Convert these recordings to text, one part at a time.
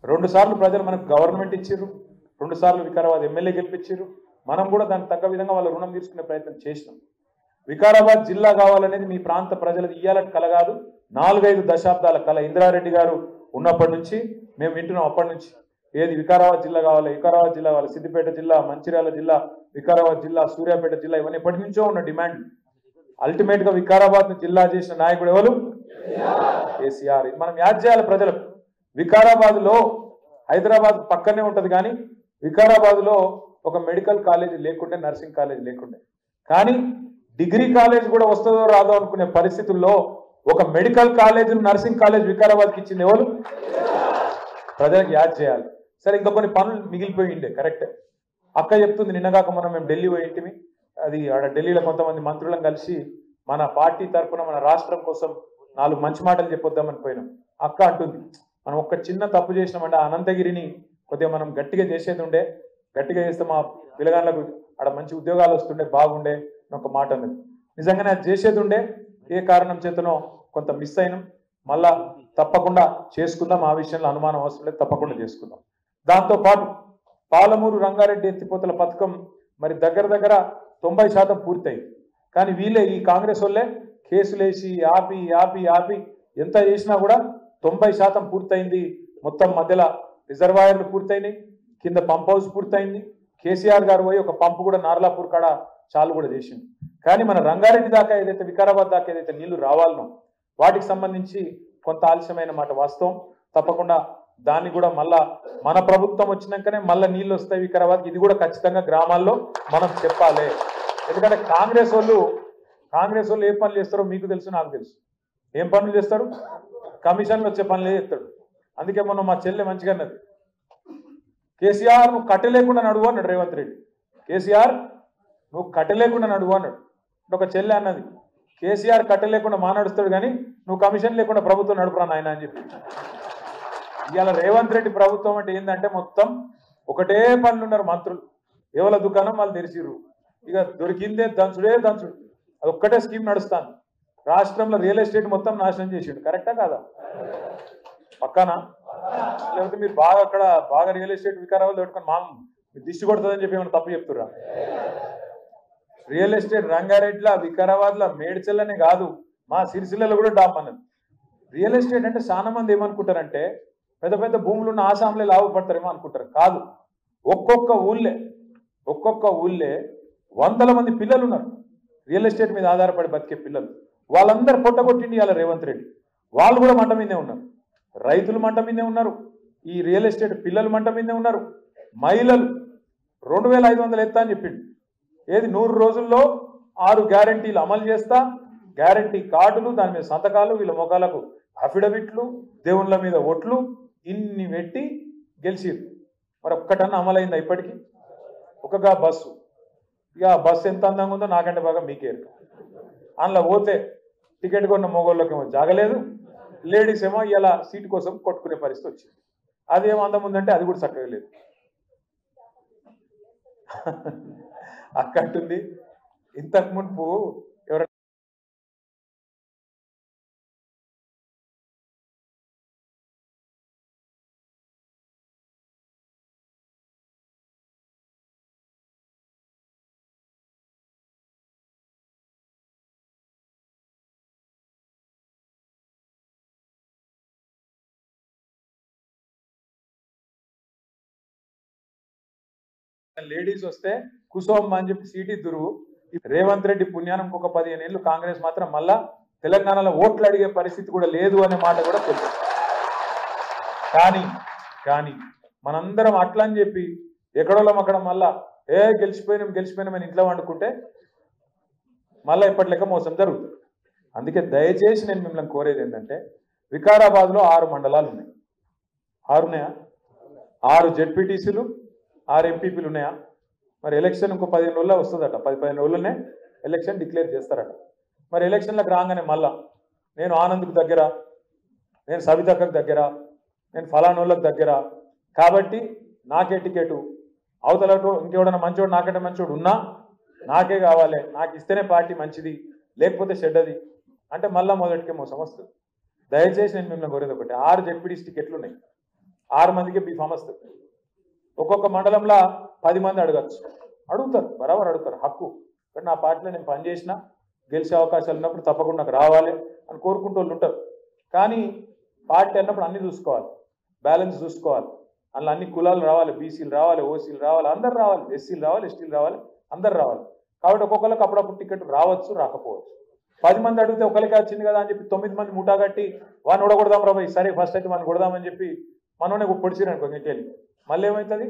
2 సార్లు ప్రజలు మనకు గవర్నమెంట్ ఇచ్చిర్రు, 2 సార్లు వికారాబాద్ ఎమ్మెల్యే గెలిపించిర్రు. మనం కూడా దానికి తగ్గ విధంగా వాళ్ళ రుణం తీసుకునే ప్రయత్నం చేసినాం. వికారాబాద్ జిల్లా కావాలనేది మీ ప్రాంత ప్రజలది ఇయ్యాలని కల కాదు, 4-5 దశాబ్దాల కల. ఇందిరారెడ్డి గారు ఉన్నప్పటి నుంచి మేము వింటున్నాం. అప్పటి నుంచి ఏది వికారాబాద్ జిల్లా కావాలి, వికారాబాద్ జిల్లా కావాలి, సిద్దిపేట జిల్లా, మంచిర్యాల జిల్లా, వికారాబాద్ జిల్లా, సూర్యాపేట జిల్లా, ఇవన్నీ ఎప్పటి నుంచో ఉన్న డిమాండ్. అల్టిమేట్ గా వికారాబాద్ ను జిల్లా చేసిన నాయకుడు ఎవరు? కేసీఆర్. ఇది మనం యాద్ చేయాలి ప్రజలకు. వికారాబాద్ లో హైదరాబాద్ పక్కనే ఉంటది, కానీ వికారాబాద్ లో ఒక మెడికల్ కాలేజ్ లేకుండే, నర్సింగ్ కాలేజ్ లేకుండే, కానీ డిగ్రీ కాలేజ్ కూడా వస్తుందో రాదో అనుకునే పరిస్థితుల్లో ఒక మెడికల్ కాలేజ్, నర్సింగ్ కాలేజ్ వికారాబాద్కి ఇచ్చింది ఎవరు? ప్రజలకు యాద్ చేయాలి. సరే, ఇంకా కొన్ని పనులు మిగిలిపోయిండే, కరెక్టే. అక్క చెప్తుంది, నిన్నగాక మనం మేము ఢిల్లీ పోయింటిమి, అది ఆడ ఢిల్లీలో కొంతమంది మంత్రులను కలిసి మన పార్టీ తరఫున మన రాష్ట్రం కోసం 4 మంచి మాటలు చెప్పొద్దామని పోయినాం. అక్క అంటుంది, మనం ఒక్క చిన్న తప్పు చేసినామంటే అనంతగిరిని కొద్దిగా మనం గట్టిగా చేసేది ఉండే, గట్టిగా చేస్తే మా పిల్లగాళ్ళకు ఆడ మంచి ఉద్యోగాలు వస్తుండే, బాగుండే అని ఒక మాట అన్నది. నిజంగానే అది చేసేది ఉండే, ఏ కారణం చేతనో కొంత మిస్ అయినాం. మళ్ళా తప్పకుండా చేసుకుందాం, ఆ విషయంలో అనుమానం అవసరం లేదు, తప్పకుండా చేసుకుందాం. దాంతోపాటు పాలమూరు రంగారెడ్డి ఎత్తిపోతల పథకం మరి దగ్గర 90% పూర్తయింది. కానీ వీళ్ళే, ఈ కాంగ్రెస్ వాళ్ళే కేసులేసి ఆపి ఆపి ఆపి ఎంత చేసినా కూడా 90% పూర్తయింది. మొత్తం మధ్యలో రిజర్వాయర్లు పూర్తయినాయి, కింద పంప్ హౌస్ పూర్తయింది. కేసీఆర్ గారు పోయి ఒక పంపు కూడా నార్లాపూర్ కాడ చాలు కూడా చేసింది. కానీ మన రంగారెడ్డి దాకా ఏదైతే, వికారాబాద్ దాకా ఏదైతే నీళ్లు రావాలనో వాటికి సంబంధించి కొంత ఆలస్యమైన మాట వాస్తవం. తప్పకుండా దాన్ని కూడా మళ్ళా మన ప్రభుత్వం వచ్చినాకనే మళ్ళీ నీళ్ళు వస్తాయి వికారాబాద్కి. ఇది కూడా ఖచ్చితంగా గ్రామాల్లో మనం చెప్పాలి. ఎందుకంటే కాంగ్రెస్ వాళ్ళు ఏ పనులు చేస్తారో మీకు తెలుసు, నాకు తెలుసు. ఏం పనులు చేస్తారు? కమిషన్లు వచ్చే పనులే చేస్తాడు. అందుకే మొన్న మా చెల్లె మంచిగా అన్నది, కేసీఆర్ నువ్వు కట్టలేకుండా నడువు అన్నాడు రేవంత్ రెడ్డి. కేసీఆర్ నువ్వు కట్టలేకుండా నడువు అన్నాడు. ఒక చెల్లె అన్నది, కేసీఆర్ కట్టలేకుండా నడుస్తాడు కానీ నువ్వు కమిషన్ లేకుండా ప్రభుత్వం నడుపురా నాయన అని చెప్పి. ఇవాళ రేవంత్ రెడ్డి ప్రభుత్వం అంటే ఏంటంటే మొత్తం ఒకటే పనులు ఉన్నారు మంత్రులు. ఎవరి దుకాణం వాళ్ళు తెరిచిర్రు, ఇక దొరికిందే దంచుడే దంచుడు. అది ఒక్కటే స్కీమ్ నడుస్తాను. రాష్ట్రంలో రియల్ ఎస్టేట్ మొత్తం నాశనం చేసిండు. కరెక్టా కాదా? పక్కన లేకపోతే మీరు బాగా అక్కడ బాగా రియల్ ఎస్టేట్ వికారాబాద్ పెట్టుకొని మీ దిష్టి కొడుతుందని చెప్పి ఏమైనా తప్పు చెప్తుర్రా? రియల్ ఎస్టేట్ రంగారెడ్డిలో, వికారాబాద్లో, మేడ్చల్లనే కాదు, మా సిరిసిల్లలో కూడా డామ్ అన్నది. రియల్ ఎస్టేట్ అంటే చాలా మంది ఏమనుకుంటారంటే పెద్ద పెద్ద భూములు ఉన్న ఆసాంలే లాభపడతారేమో అనుకుంటారు. కాదు, ఒక్కొక్క ఊళ్ళే 100ల మంది పిల్లలు ఉన్నారు రియల్ ఎస్టేట్ మీద ఆధారపడి బతికే పిల్లలు. వాళ్ళందరూ పొట్టగొట్టిండి ఇవాళ రేవంత్ రెడ్డి. వాళ్ళు కూడా మంట మీదే ఉన్నారు, రైతులు మంట మీదే ఉన్నారు, ఈ రియల్ ఎస్టేట్ పిల్లలు మంట మీదే ఉన్నారు. మహిళలు 2500 ఎత్తా అని చెప్పిండు. ఏది 100 రోజుల్లో 6 గ్యారంటీలు అమలు చేస్తా, గ్యారంటీ కార్డులు, దాని మీద సంతకాలు, వీళ్ళ మొఖాలకు అఫిడవిట్లు, దేవుళ్ళ మీద ఓట్లు, ఇన్ని పెట్టి గెలిచిరు. మరి ఒక్కటన్నా అమలైందా ఇప్పటికీ? ఒకగా బస్సు, ఇక బస్సు ఎంత అందంగా ఉందో నాకంటే బాగా మీకేరు. అందులో పోతే టికెట్ కొన్న మొగోళ్ళకేమో జాగలేదు, లేడీస్ ఏమో ఇలా సీటు కోసం కొట్టుకునే పరిస్థితి వచ్చింది. అదేమో అందం ఉందంటే అది కూడా చక్కగా లేదు. అక్కంటుంది, ఇంతకు మునుపు ఎవరైనా లేడీస్ వస్తే కుసోమ్మ అని చెప్పి సీట్ ఇద్దరు. రేవంత్ రెడ్డి పుణ్యానం ఇంకొక 15 ఏళ్ళు కాంగ్రెస్ మాత్రం మళ్ళా తెలంగాణలో ఓట్లు అడిగే పరిస్థితి కూడా లేదు అనే మాట కూడా తెలుసు. కానీ మనందరం అట్లా అని చెప్పి ఎక్కడోళ్ళం అక్కడ మళ్ళా గెలిచిపోయినామని ఇంట్లో వండుకుంటే మళ్ళీ ఇప్పటి లెక్క మోసం జరుగుతుంది. అందుకే దయచేసి నేను మిమ్మల్ని కోరేది ఏంటంటే, వికారాబాద్లో 6 మండలాలు ఉన్నాయి. 6 ఉన్నాయా? 6 జెడ్పీటీసీలు, 6 ఎంపీపీలు ఉన్నాయా? మరి ఎలక్షన్ ఇంకో 15 రోజుల్లో వస్తుందట. 10-15 రోజుల్లోనే ఎలక్షన్ డిక్లేర్ చేస్తారట. మరి ఎలక్షన్లకు రాగానే మళ్ళా నేను ఆనంద్కు దగ్గర, నేను సవితక్కకు దగ్గర, నేను ఫలానోళ్ళకు దగ్గర, కాబట్టి నాకే టికెటు, అవతల ఇంకెవడన్నా మంచోడు నాకంటే మంచోడు ఉన్నా నాకే కావాలి, నాకు ఇస్తేనే పార్టీ మంచిది, లేకపోతే చెడ్డది అంటే మళ్ళీ మొదటికే మోసం వస్తుంది. దయచేసి నేను మిమ్మల్ని కోరేది ఒకటి, 6 జెడ్పీటీసీ టికెట్లు ఉన్నాయి. 6 మందికి బీఫామ్ వస్తుంది. ఒక్కొక్క మండలంలో 10 మంది అడగచ్చు, అడుగుతారు, బరాబర్ అడుగుతారు, హక్కు. కానీ నా పార్టీలో నేను పనిచేసిన గెలిచే అవకాశాలు ఉన్నప్పుడు తప్పకుండా నాకు రావాలి అని కోరుకుంటూ వాళ్ళు ఉంటారు. కానీ పార్టీ అన్నప్పుడు అన్ని చూసుకోవాలి, బ్యాలెన్స్ చూసుకోవాలి. అందులో అన్ని కులాలు రావాలి, బీసీలు రావాలి, ఓసీలు రావాలి, అందరు రావాలి, ఎస్సీలు రావాలి, ఎస్టీలు రావాలి, అందరు రావాలి. కాబట్టి ఒక్కొక్కరికి అప్పుడప్పుడు టికెట్ రావచ్చు, రాకపోవచ్చు. 10 మంది అడిగితే ఒకరికి వచ్చింది కదా అని చెప్పి 9 మంది ముఠా కట్టి వాడిని ఓడగొడదాం రాబోయ్, సరే ఫస్ట్ అయితే మనం కొడదామని చెప్పి మనోనే పొడిచిరనుకో ఇంకెళ్ళి, మళ్ళీ ఏమవుతుంది,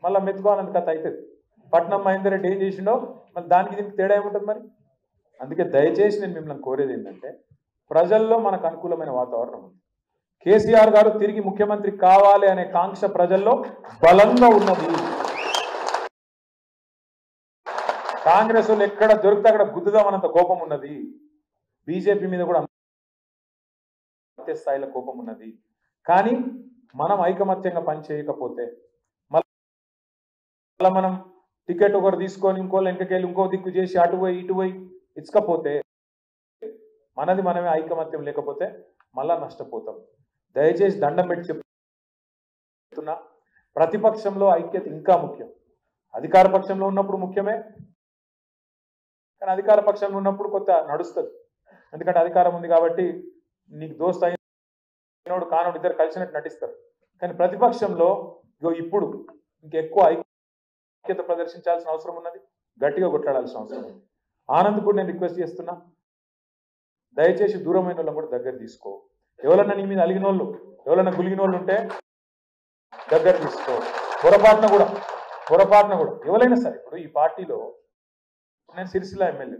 మళ్ళీ మెత్తుకోవాలంత కథ అవుతుంది. పట్నం మహేందర్ రెడ్డి ఏం చేసిండో మళ్ళీ దానికి దీనికి తేడా ఏముంటుంది మరి. అందుకే దయచేసి నేను మిమ్మల్ని కోరేది ఏంటంటే, ప్రజల్లో మనకు అనుకూలమైన వాతావరణం ఉంది. కేసీఆర్ గారు తిరిగి ముఖ్యమంత్రి కావాలి అనే కాంక్ష ప్రజల్లో బలంగా ఉన్నది. కాంగ్రెస్ వాళ్ళు ఎక్కడ దొరికితే అక్కడ గుద్దుదామన్నంత కోపం ఉన్నది. బీజేపీ మీద కూడా అంతే స్థాయిలో కోపం ఉన్నది. కానీ మనం ఐకమత్యంగా పనిచేయకపోతే, మళ్ళీ మనం టికెట్ ఒకరు తీసుకొని ఇంకోళ్ళు వెనకకెళ్ళి ఇంకో దిక్కు చేసి అటు పోయి ఇటు పోయి ఇచ్చకపోతే, మనది మనమే ఐకమత్యం లేకపోతే మళ్ళా నష్టపోతాం. దయచేసి దండం పెట్టి చెప్తున్నా, ప్రతిపక్షంలో ఐక్యత ఇంకా ముఖ్యం. అధికార పక్షంలో ఉన్నప్పుడు ముఖ్యమే, కానీ అధికార పక్షంలో ఉన్నప్పుడు కొంత నడుస్తుంది. ఎందుకంటే అధికారం ఉంది కాబట్టి నీకు దోస్త్ అయినోడు కానోడు ఇద్దరు కలిసినట్టు నటిస్తారు. కానీ ప్రతిపక్షంలో ఇప్పుడు ఇంకెక్కువ ఐక్యత ప్రదర్శించాల్సిన అవసరం ఉన్నది, గట్టిగా కొట్లాడాల్సిన అవసరం ఉంది. ఆనంద్ కూడా నేను రిక్వెస్ట్ చేస్తున్నా, దయచేసి దూరమైన వాళ్ళని కూడా దగ్గర తీసుకో. ఎవరన్నా నీ మీద అలిగిన వాళ్ళు, ఎవరన్నా గులిగిన వాళ్ళు ఉంటే దగ్గర తీసుకో. పొరపాటున కూడా ఎవరైనా సరే, ఇప్పుడు ఈ పార్టీలో నేను సిరిసిల్ల ఎమ్మెల్యే,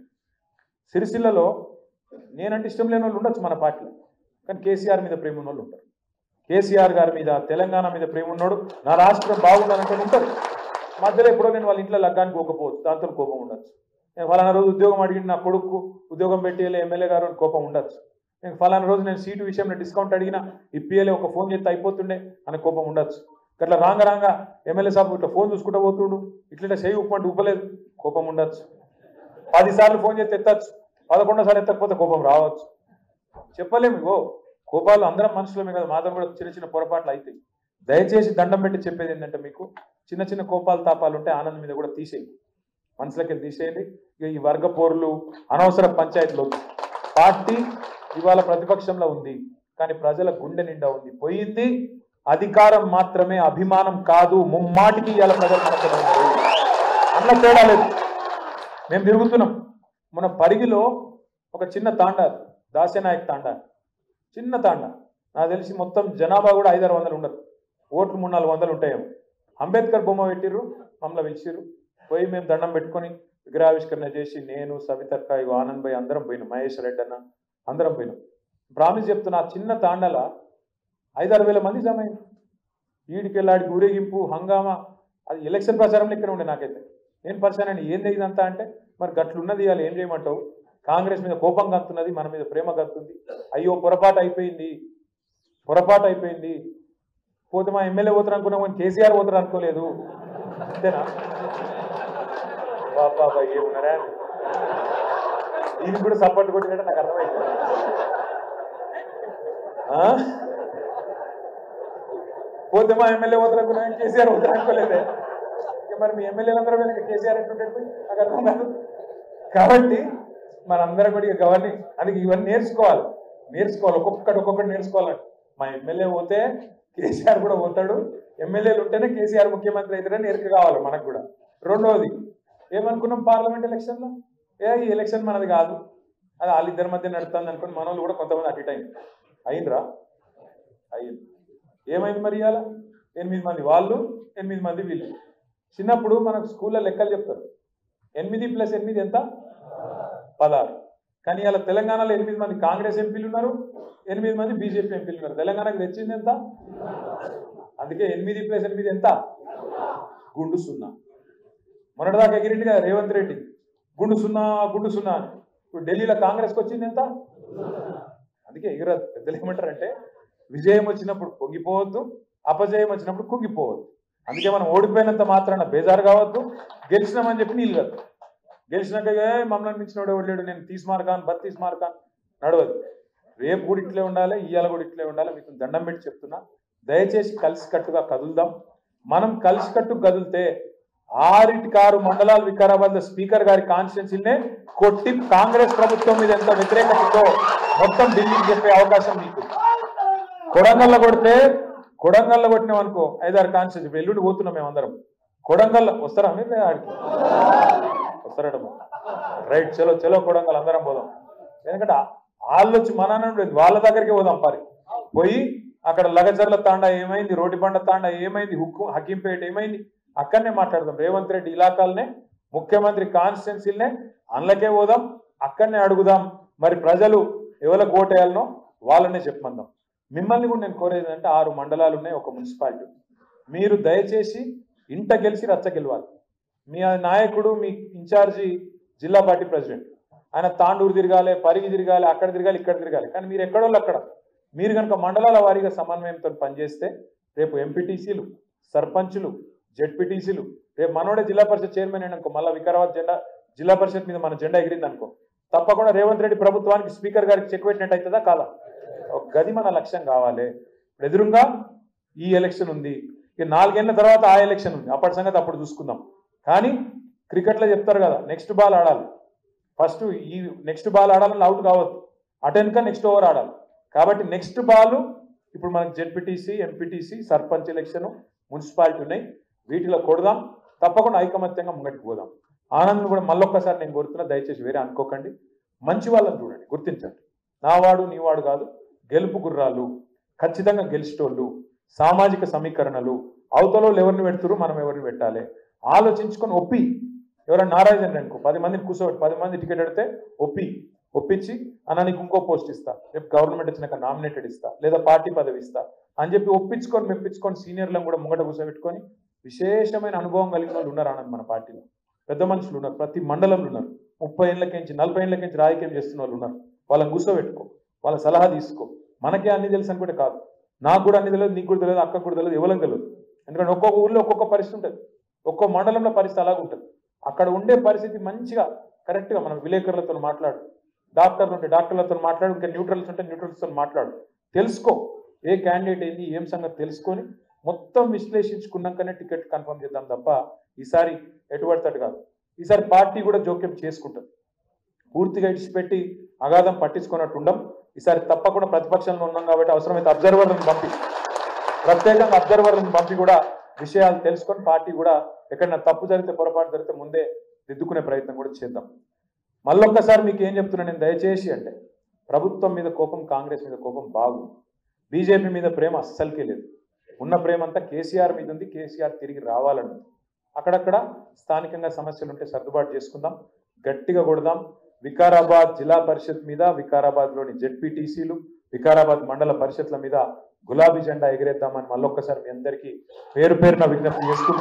సిరిసిల్లలో నేనంటే ఇష్టం లేని వాళ్ళు ఉండొచ్చు మన పార్టీలో, కానీ కేసీఆర్ మీద ప్రేమ ఉన్న వాళ్ళు ఉంటారు. కేసీఆర్ గారి మీద, తెలంగాణ మీద ప్రేమ ఉన్నాడు, నా రాష్ట్రం బాగుండాలంటే ఉంటారు. మధ్యలో ఎప్పుడో నేను వాళ్ళ ఇంట్లో లగ్గానికి పోకపోవచ్చు, దాంతో కోపం ఉండొచ్చు. నేను ఫలానా రోజు ఉద్యోగం అడిగి నా కొడుకు ఉద్యోగం పెట్టేయాలి ఎమ్మెల్యే గారు అని కోపం ఉండొచ్చు. నేను ఫలానా రోజు నేను సీటు విషయంలో డిస్కౌంట్ అడిగినా ఇప్పియలే, ఒక ఫోన్ చేస్తే అయిపోతుండే అని కోపం ఉండొచ్చు. అట్లా రాంగ ఎమ్మెల్యే సాబ్ ఇట్లా ఫోన్ చూసుకుంటూ పోతుడు, ఇట్లా చేయి ఉప్పంటే ఉప్పలేదు, కోపం ఉండొచ్చు. 10 సార్లు ఫోన్ చేస్తే ఎత్తచ్చు, 11వ సారి ఎత్తకపోతే కోపం రావచ్చు. చెప్పలేము. ఇగో కోపాలు అందరం మనుషులమే కదా, మాత్రం కూడా చిన్న చిన్న పొరపాట్లు అవుతాయి. దయచేసి దండం పెట్టి చెప్పేది ఏంటంటే, మీకు చిన్న చిన్న కోపాలు తాపాలు ఉంటే ఆనందం మీద కూడా తీసేయండి, మనసులోకి వెళ్ళి తీసేయండి. ఇక ఈ వర్గ పోర్లు, అనవసర పంచాయతీలు వద్దు. పార్టీ ఇవాళ ప్రతిపక్షంలో ఉంది, కానీ ప్రజల గుండె నిండా ఉంది. పోయింది అధికారం మాత్రమే, అభిమానం కాదు. ముమ్మాటికి ఇవాళ ప్రజలు మనసులో ఉన్నారు, అన్న తేడా లేదు. మేము తిరుగుతున్నాం. మన పరిగిలో ఒక చిన్న తాండా, దాసేనాయక్ తాండా, చిన్న తాండా. నాకు తెలిసి మొత్తం జనాభా కూడా 500-600 ఉండదు, ఓట్లు 300-400 ఉంటాయేమో. అంబేద్కర్ బొమ్మ పెట్టిర్రు, మమ్మల్ని పిలిచిర్రు. పోయి మేము దండం పెట్టుకొని విగ్రహావిష్కరణ చేసి, నేను సవితక్క, ఇగో ఆనంద్ భాయ్ అందరం పోయినాం, మహేష్ రెడ్డి అన్న అందరం పోయినాం. ప్రామిస్ చెప్తున్నా, చిన్న తాండాల 5-6 వేల మంది జమ అయింది. ఈడికెళ్ళాడికి ఊరేగింపు, హంగామా. అది ఎలక్షన్ ప్రచారంలో ఇక్కడ ఉండే. నాకైతే నేను పరిచయం ఏంది ఇదంతా అంటే, మరి గట్లున్నది, ఇవాళ ఏం చేయమంటావు? కాంగ్రెస్ మీద కోపం గంతున్నది, మన మీద ప్రేమ గంతుంది. అయ్యో పొరపాటు అయిపోయింది పోతే మా ఎమ్మెల్యే పోతారు అనుకున్నాం, కానీ కేసీఆర్ పోతారు అనుకోలేదు. అంతేనా బాబా, ఏమున్నారా? దీనికి కూడా సపోర్ట్ కొట్టినట్టు నాకు అర్థమైంది. పోతే మా ఎమ్మెల్యే పోతారు అనుకున్నాం, కేసీఆర్ పోతారు అనుకోలేదే. మరి మీ ఎమ్మెల్యేలందరూ వెళ్ళి కేసీఆర్ ఎట్లుంటాడు నాకు అర్థం కాదు. కాబట్టి మనందరం కూడా గవర్నింగ్ అందుకే ఇవన్నీ నేర్చుకోవాలి, ఒక్కొక్కటి నేర్చుకోవాలండి. మా ఎమ్మెల్యే పోతే కేసీఆర్ కూడా పోతాడు, ఎమ్మెల్యేలు ఉంటేనే కేసీఆర్ ముఖ్యమంత్రి అవుతాడని ఎరుక కావాలి మనకు కూడా. రెండవది, ఏమనుకున్నాం పార్లమెంట్ ఎలక్షన్లో, ఈ ఎలక్షన్ మనది కాదు, అది వాళ్ళిద్దరి మధ్య నడుతుంది అనుకుని మన వాళ్ళు కూడా కొంతమంది అటు ఇటు అయింది. ఏమైంది మరి? ఇవాళ 8 మంది వాళ్ళు, 8 మంది వీళ్ళు. చిన్నప్పుడు మనకు స్కూల్లో లెక్కలు చెప్తారు, 8 + 8 ఎంత? 16. కానీ ఇలా తెలంగాణలో 8 మంది కాంగ్రెస్ ఎంపీలు ఉన్నారు, 8 మంది బీజేపీ ఎంపీలు ఉన్నారు. తెలంగాణకు తెచ్చింది ఎంత? అందుకే 8 + 8 ఎంత? గుండు 0. మొన్నటిదాకా ఎగిరింది కదా రేవంత్ రెడ్డి, గుండు 0 అని. ఇప్పుడు ఢిల్లీలో కాంగ్రెస్కి వచ్చింది ఎంత? అందుకే ఎగిరదు. పెద్దలు ఏమంటారంటే, విజయం వచ్చినప్పుడు పొంగిపోవద్దు, అపజయం వచ్చినప్పుడు కుంగిపోవద్దు. అందుకే మనం ఓడిపోయినంత మాత్రాన బేజారు కావద్దు, గెలిచినామని చెప్పి నీళ్ళు కాదు. గెలిచినాక మమ్మల్ని మించినోడు ఎవడు లేడు, నేను 30 మార్కాన్ 32 మార్కాన్ నడవదు. రేపు కూడా ఇట్లే ఉండాలి, ఇవాళ కూడా ఇట్లే ఉండాలి. మీకు దండం పెట్టి చెప్తున్నా, దయచేసి కలిసికట్టుగా కదులుదాం. మనం కలిసికట్టు కదిలితే 6 మండలాలు వికారాబాద్ స్పీకర్ గారి కాన్స్టిట్యున్సీనే కొట్టి కాంగ్రెస్ ప్రభుత్వం మీద ఎంత వ్యతిరేకత ఉందో మొత్తం ఢిల్లీకి చెప్పే అవకాశం మీకు. కొడంగల్లో కొట్టినాం అనుకో 5-6 కాన్స్టిట్యున్సీ. ఎల్లుండి పోతున్నాం మేమందరం. కొడంగల్లో వస్తారా మీరు? ఆడికి వస్తారట. రైట్, చలో చలో కొడంగల్ అందరం పోదాం. ఎందుకంటే వాళ్ళు వచ్చి మన వాళ్ళ దగ్గరికి పోదాం. పోయి అక్కడ లగజర్ల తాండా ఏమైంది, రోటిబండ తాండా ఏమైంది, హకీంపేట ఏమైంది అక్కడనే మాట్లాడదాం. రేవంత్ రెడ్డి ఇలాకాలనే, ముఖ్యమంత్రి కాన్స్టిట్యున్సీలనే అందులోకే పోదాం, అక్కడనే అడుగుదాం. మరి ప్రజలు ఎవరికి ఓటేయాలనో వాళ్ళనే చెప్పమందాం. మిమ్మల్ని కూడా నేను కోరేది అంటే 6 మండలాలు ఉన్నాయి, ఒక మున్సిపాలిటీ. మీరు దయచేసి ఇంట గెలిచి రచ్చ గెలవాలి. మీ నాయకుడు, మీ ఇన్ఛార్జి జిల్లా పార్టీ ప్రెసిడెంట్, ఆయన తాండూరు తిరగాలి, పరిగి తిరగాలి, అక్కడ తిరగాలి, ఇక్కడ తిరగాలి. కానీ మీరు ఎక్కడోళ్ళు అక్కడ. మీరు కనుక మండలాల వారీగా సమన్వయంతో పనిచేస్తే రేపు ఎంపీటీసీలు, సర్పంచులు, జెడ్పీటీసీలు, రేపు మనోడే జిల్లా పరిషత్ చైర్మన్ అనుకో, మళ్ళీ వికారాబాద్ జిల్లా పరిషత్ మీద మన జెండా ఎగిరింది అనుకో, తప్పకుండా రేవంత్ రెడ్డి ప్రభుత్వానికి స్పీకర్ గారికి చెక్ పెట్టినట్టు అవుతుందా కాదా? ఒక గది మన లక్ష్యం కావాలి. ఎదురుగా ఈ ఎలక్షన్ ఉంది, ఇక 4 ఏళ్ల తర్వాత ఆ ఎలక్షన్ ఉంది, అప్పటి సంగతి అప్పుడు చూసుకుందాం. కానీ క్రికెట్లో చెప్తారు కదా, నెక్స్ట్ బాల్ ఆడాలి. ఫస్ట్ ఈ నెక్స్ట్ బాల్ ఆడాలని అవుట్ కావద్దు, అటెన్క నెక్స్ట్ ఓవర్ ఆడాలి. కాబట్టి నెక్స్ట్ బాల్ ఇప్పుడు మనకి ZPTC, MPTC, sarpanch election, municipality ఉన్నాయి. వీటిలో కొడదాం, తప్పకుండా ఐకమత్యంగా ముంగటికి పోదాం. ఆనందం కూడా మళ్ళొక్కసారి నేను కోరుతున్నా, దయచేసి వేరే అనుకోకండి. మంచి వాళ్ళని చూడండి, గుర్తించండి. నావాడు నీవాడు కాదు, గెలుపు గుర్రాలు, ఖచ్చితంగా గెలిచేటోళ్ళు, సామాజిక సమీకరణలు, అవతలో ఎవరిని పెడుతురు, మనం ఎవరిని పెట్టాలి ఆలోచించుకొని ఒప్పి. ఎవరైనా నారాయణ అనుకో 10 మందిని కూర్చోబెట్టి 10 మంది టికెట్ అడితే ఒప్పించి అన్న నీకు ఇంకో పోస్ట్ ఇస్తా, రేపు గవర్నమెంట్ వచ్చినాక నామినేటెడ్ ఇస్తా, లేదా పార్టీ పదవి ఇస్తా అని చెప్పి ఒప్పించుకొని మెప్పించుకొని సీనియర్లను కూడా ముంగట కూర్చోబెట్టుకొని విశేషమైన అనుభవం కలిగిన వాళ్ళు ఉన్నారు ఆనంద్ మన పార్టీలో. పెద్ద మనుషులు ఉన్నారు, ప్రతి మండలంలో ఉన్నారు. 30 ఏళ్ళకించి 40 ఏళ్ళకించి రాజకీయం చేస్తున్న వాళ్ళు ఉన్నారు. వాళ్ళని కూర్చోబెట్టుకో, వాళ్ళ సలహా తీసుకో. మనకే అన్ని తెలుసు అనుకుంటే కాదు, నాకు కూడా అన్ని తెలియదు, నీకు కూడా తెలియదు, అక్కకు కూడా తెలియదు, ఎవరికి తెలియదు. ఎందుకంటే ఒక్కొక్క ఊళ్ళో ఒక్కొక్క పరిస్థితి ఉంటుంది, ఒక్కో మండలంలో పరిస్థితి అలాగ ఉంటుంది. అక్కడ ఉండే పరిస్థితి మంచిగా కరెక్ట్గా మనం విలేకరులతో మాట్లాడు, డాక్టర్లు ఉంటే డాక్టర్లతో మాట్లాడు, ఇంకా న్యూట్రల్స్ ఉంటే న్యూట్రల్స్తో మాట్లాడు, తెలుసుకో ఏ క్యాండిడేట్ ఏంది ఏం సంగతి తెలుసుకొని మొత్తం విశ్లేషించుకున్నాకనే టికెట్ కన్ఫర్మ్ చేద్దాం తప్ప ఈసారి ఎటుపడతాడు కాదు. ఈసారి పార్టీ కూడా జోక్యం చేసుకుంటుంది. పూర్తిగా ఇడిచిపెట్టి అగాధం పట్టించుకున్నట్టు ఉండం. ఈసారి తప్పకుండా ప్రతిపక్షంలో ఉన్నాం కాబట్టి అవసరమైతే అబ్జర్వర్లను పంపి, ప్రత్యేకంగా అబ్జర్వర్లను పంపి కూడా విషయాలు తెలుసుకొని పార్టీ కూడా ఎక్కడైనా తప్పు జరిగితే, పొరపాటు జరిగితే ముందే దిద్దుకునే ప్రయత్నం కూడా చేద్దాం. మళ్ళొక్కసారి మీకు ఏం చెప్తున్నా నేను, దయచేసి అంటే ప్రభుత్వం మీద కోపం, కాంగ్రెస్ మీద కోపం బాగు, బీజేపీ మీద ప్రేమ అస్సలకే లేదు. ఉన్న ప్రేమ అంతా కేసీఆర్ మీద ఉంది. కేసీఆర్ తిరిగి రావాలని. అక్కడక్కడ స్థానికంగా సమస్యలు ఉంటే సర్దుబాటు చేసుకుందాం, గట్టిగా కొడదాం. వికారాబాద్ జిల్లా పరిషత్ మీద, వికారాబాద్లోని జెడ్పీటీసీలు, వికారాబాద్ మండల పరిషత్ల మీద గులాబీ జెండా ఎగిరేద్దామని మళ్ళొక్కసారి మీ అందరికీ పేరు పేరున విజ్ఞప్తి చేసుకుంటాం.